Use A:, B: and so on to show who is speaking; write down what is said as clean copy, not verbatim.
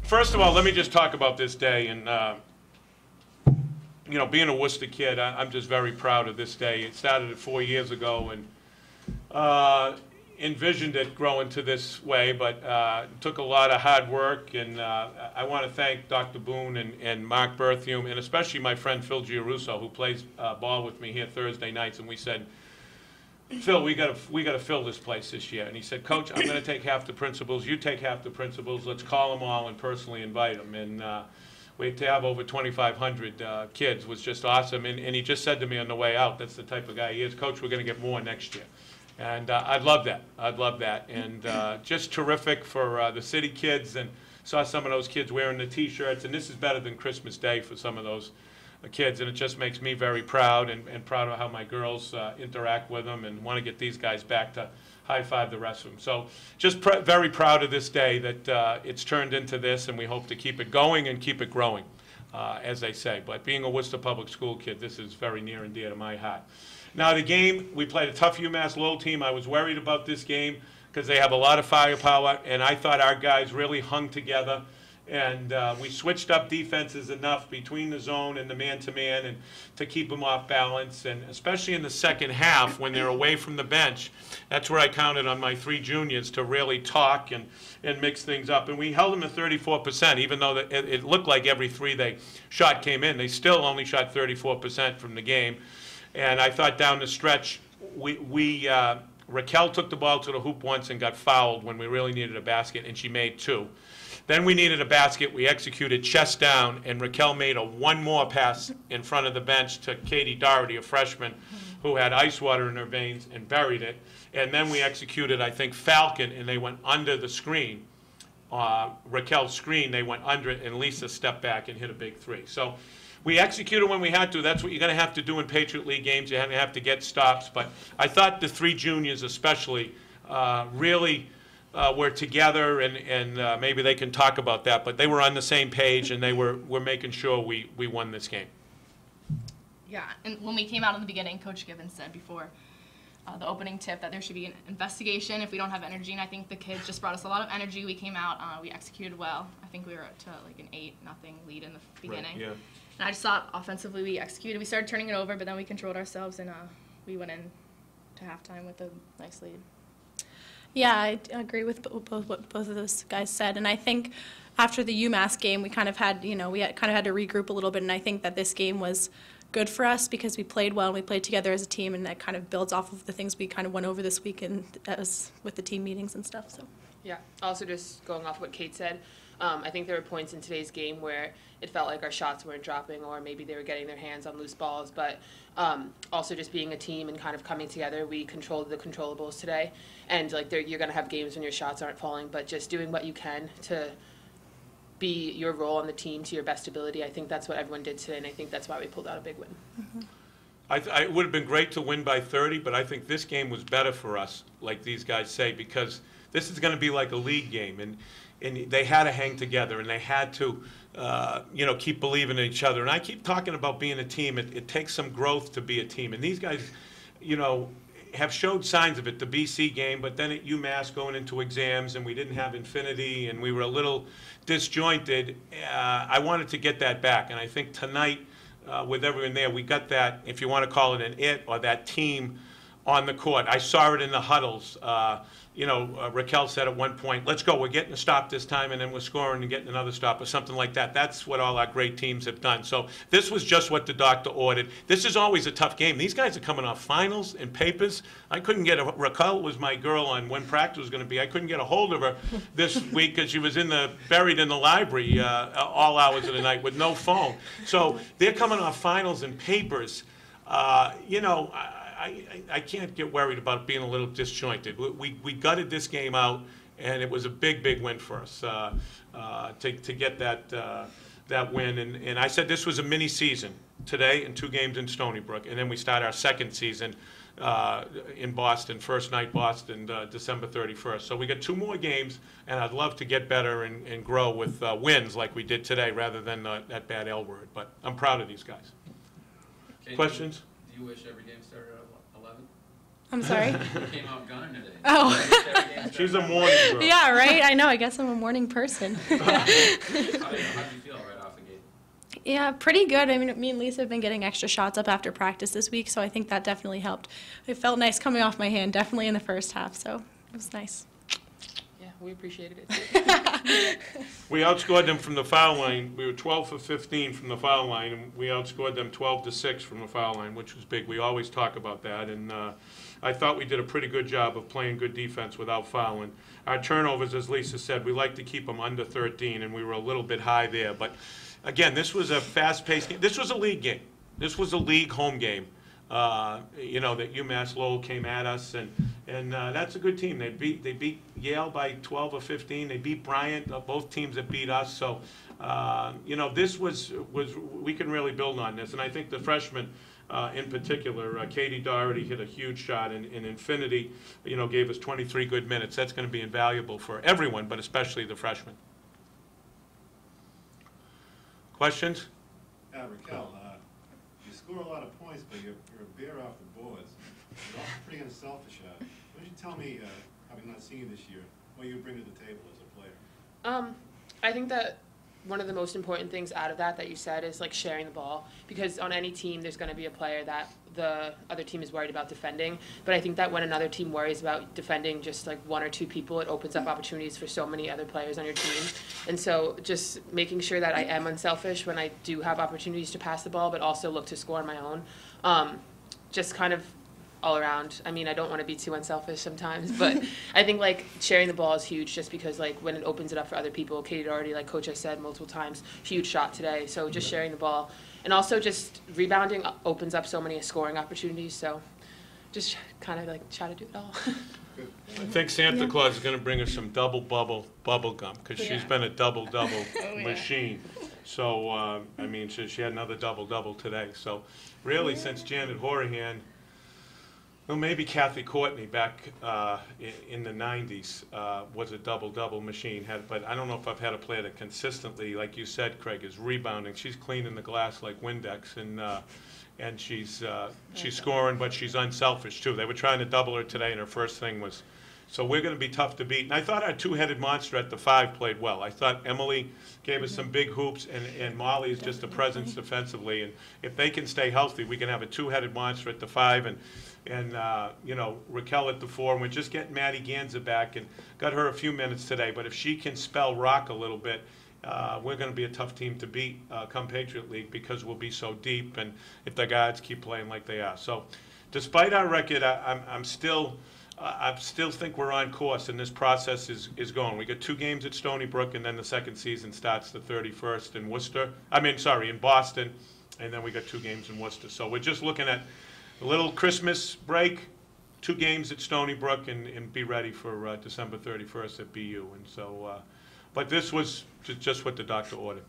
A: First of all, let me just talk about this day. And, you know, being a Worcester kid, I'm just very proud of this day. It started 4 years ago, and envisioned it growing to this way, but it took a lot of hard work. And I want to thank Dr. Boone and Mark Berthium, and especially my friend Phil Giarusso, who plays ball with me here Thursday nights. And we said, Phil, we got to fill this place this year. And he said, Coach, I'm going to take half the principals. You take half the principals. Let's call them all and personally invite them. And we to have over 2,500 kids was just awesome. And he just said to me on the way out, that's the type of guy he is, Coach, we're going to get more next year. And I'd love that. I'd love that. And just terrific for the city kids. And saw some of those kids wearing the T-shirts. And this is better than Christmas Day for some of those kids. And it just makes me very proud and proud of how my girls interact with them, and want to get these guys back to high-five the rest of them. So just very proud of this day that it's turned into this, and we hope to keep it going and keep it growing, as they say. But being a Worcester Public School kid, this is very near and dear to my heart. Now the game, we played a tough UMass Lowell team. I was worried about this game because they have a lot of firepower, and I thought our guys really hung together. And we switched up defenses enough between the zone and the man-to-man and to keep them off balance. And especially in the second half when they're away from the bench, that's where I counted on my 3 juniors to really talk and mix things up. And we held them to 34%, even though it looked like every 3 they shot came in. They still only shot 34% from the game. And I thought down the stretch, Raquel took the ball to the hoop once and got fouled when we really needed a basket, and she made 2. Then we needed a basket. We executed chest down, and Raquel made one more pass in front of the bench to Katie Doherty, a freshman who had ice water in her veins, and buried it. And then we executed, I think, Falcon, and they went under the screen. Raquel's screen, they went under it, and Lisa stepped back and hit a big 3. So we executed when we had to. That's what you're going to have to do in Patriot League games. You're going to have to get stops. But I thought the 3 juniors especially really were together, and maybe they can talk about that, but they were on the same page, and they were making sure we won this game.
B: Yeah, and when we came out in the beginning, Coach Gibbons said before the opening tip that there should be an investigation if we don't have energy, and I think the kids just brought us a lot of energy. We came out, we executed well. I think we were up to like an 8-0 lead in the beginning.
A: Right, yeah.
B: And I just thought offensively we executed. We started turning it over, but then we controlled ourselves, and we went in to halftime with a nice lead.
C: Yeah, I agree with what both of those guys said, and I think after the UMass game, we kind of had, kind of had to regroup a little bit, and I think that this game was good for us because we played well and we played together as a team, and that kind of builds off of the things we kind of went over this week, and that was with the team meetings and stuff. So. Yeah.
D: Also, just going off what Kate said, I think there were points in today's game where it felt like our shots weren't dropping, or maybe they were getting their hands on loose balls. But also just being a team and kind of coming together, we controlled the controllables today. And like you're going to have games when your shots aren't falling, but just doing what you can to be your role on the team to your best ability. I think that's what everyone did today, and I think that's why we pulled out a big win.
C: Mm-hmm.
A: It would have been great to win by 30, but I think this game was better for us, like these guys say, because this is going to be like a league game, and they had to hang together, and they had to, keep believing in each other. And I keep talking about being a team. It takes some growth to be a team, and these guys, have showed signs of it. The BC game, but then at UMass going into exams, and we didn't have Infinity, and we were a little disjointed. I wanted to get that back, and I think tonight, with everyone there, we got that, if you want to call it an it, or that team on the court. I saw it in the huddles. Raquel said at one point, let's go, we're getting a stop this time, and then we're scoring and getting another stop or something like that. That's what all our great teams have done. So this was just what the doctor ordered. This is always a tough game. These guys are coming off finals and papers. I couldn't get Raquel was my girl on when practice was going to be. I couldn't get a hold of her this week because she was buried in the library all hours of the night with no phone. So they're coming off finals and papers. I can't get worried about being a little disjointed. We gutted this game out, and it was a big, big win for us to get that win. And I said this was a mini season today and 2 games in Stony Brook, and then we start our second season in Boston, first night Boston, December 31st. So we got 2 more games, and I'd love to get better and grow with wins like we did today rather than that bad L word. But I'm proud of these guys.
E: Okay,
A: Questions?
E: Do you wish every game started at 11?
C: I'm sorry?
E: Came out gunning today.
C: Oh.
A: She's a morning girl.
C: Yeah, right? I know. I guess I'm a morning person.
E: How do you feel right off the gate?
C: Yeah, pretty good. I mean, me and Lisa have been getting extra shots up after practice this week, so I think that definitely helped. It felt nice coming off my hand, definitely in the first half, so it was nice.
D: Yeah, we appreciated it too.
A: We outscored them from the foul line. We were 12 for 15 from the foul line, and we outscored them 12-6 from the foul line, which was big. We always talk about that, and I thought we did a pretty good job of playing good defense without fouling. Our turnovers, as Lisa said, we like to keep them under 13, and we were a little bit high there. But again, this was a fast-paced game. This was a league game. This was a league home game. You know, that UMass Lowell came at us, and that's a good team. They beat Yale by 12 or 15. They beat Bryant. Both teams that beat us. So, you know, this was we can really build on this. And I think the freshmen, in particular, Katie Doherty hit a huge shot, and Infinity, you know, gave us 23 good minutes. That's going to be invaluable for everyone, but especially the freshmen. Questions?
F: Raquel, you score a lot of points, but you're a bear off the boards. You're also pretty unselfish. Why don't you tell me, having not seen you this year, what you bring to the table as a player?
D: I think that one of the most important things out of that you said is like sharing the ball, because on any team there's going to be a player that the other team is worried about defending, but I think that when another team worries about defending just like one or two people, it opens up opportunities for so many other players on your team. And so just making sure that I am unselfish when I do have opportunities to pass the ball, but also look to score on my own. Just kind of all around. I mean, I don't want to be too unselfish sometimes, but I think like sharing the ball is huge, just because like when it opens it up for other people. Katie already, like Coach has said multiple times, huge shot today. So just sharing the ball, and also just rebounding opens up so many scoring opportunities. So just kind of like try to do it all.
A: I think Santa Claus is going to bring us some double bubble gum, because she's been a double machine. So I mean, she had another double today. So really, since Janet Horahan. Well, maybe Kathy Courtney back in the 90s was a double machine. But I don't know if I've had a player that consistently, like you said, Craig, is rebounding. She's cleaning the glass like Windex, and she's scoring, but she's unselfish too. They were trying to double her today, and her first thing was, so we're going to be tough to beat. And I thought our two-headed monster at the 5 played well. I thought Emily gave us some big hoops, and Molly is just a presence defensively. And if they can stay healthy, we can have a two-headed monster at the 5, and you know, Raquel at the 4, and we're just getting Maddie Ganza back, and got her a few minutes today. But if she can spell rock a little bit, we're going to be a tough team to beat come Patriot League, because we'll be so deep, and if the guards keep playing like they are. So despite our record, I still think we're on course, and this process is going. We got 2 games at Stony Brook, and then the second season starts the 31st in in Boston, and then we got 2 games in Worcester. So we're just looking at a little Christmas break, 2 games at Stony Brook, and be ready for December 31st at BU. And so, but this was just what the doctor ordered.